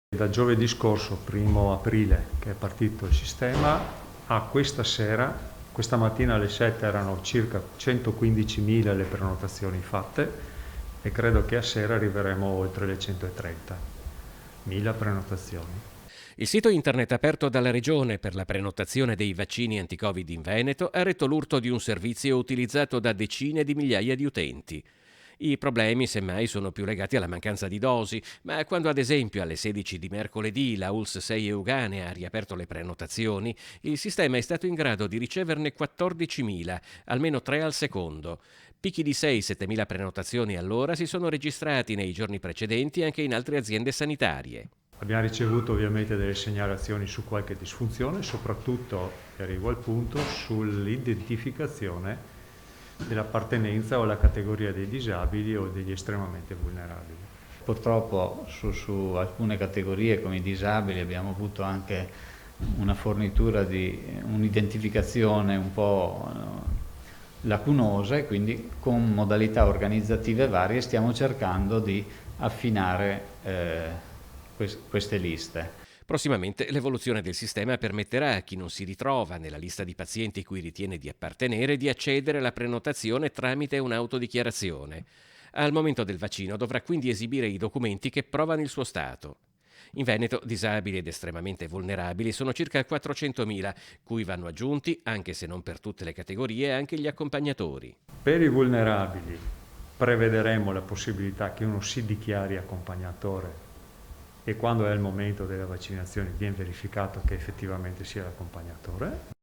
Da giovedì scorso, 1° aprile, che è partito il sistema, a questa sera, questa mattina alle 7 erano circa 115.000 le prenotazioni fatte e credo che a sera arriveremo oltre le 130.000 prenotazioni. Il sito internet aperto dalla Regione per la prenotazione dei vaccini anti-Covid in Veneto ha retto l'urto di un servizio utilizzato da decine di migliaia di utenti. I problemi, semmai, sono più legati alla mancanza di dosi, ma quando ad esempio alle 16 di mercoledì la ULSS 6 Euganea ha riaperto le prenotazioni, il sistema è stato in grado di riceverne 14.000, almeno 3 al secondo. Picchi di 6-7.000 prenotazioni all'ora si sono registrati nei giorni precedenti anche in altre aziende sanitarie. Abbiamo ricevuto ovviamente delle segnalazioni su qualche disfunzione, soprattutto, e arrivo al punto, sull'identificazione dell'appartenenza o alla categoria dei disabili o degli estremamente vulnerabili. Purtroppo su alcune categorie come i disabili abbiamo avuto anche una fornitura di un'identificazione un po' lacunosa e quindi con modalità organizzative varie stiamo cercando di affinare queste liste. Prossimamente l'evoluzione del sistema permetterà a chi non si ritrova nella lista di pazienti cui ritiene di appartenere di accedere alla prenotazione tramite un'autodichiarazione. Al momento del vaccino dovrà quindi esibire i documenti che provano il suo stato. In Veneto disabili ed estremamente vulnerabili sono circa 400.000, cui vanno aggiunti, anche se non per tutte le categorie, anche gli accompagnatori. Per i vulnerabili prevederemo la possibilità che uno si dichiari accompagnatore e quando è il momento della vaccinazione viene verificato che effettivamente sia l'accompagnatore.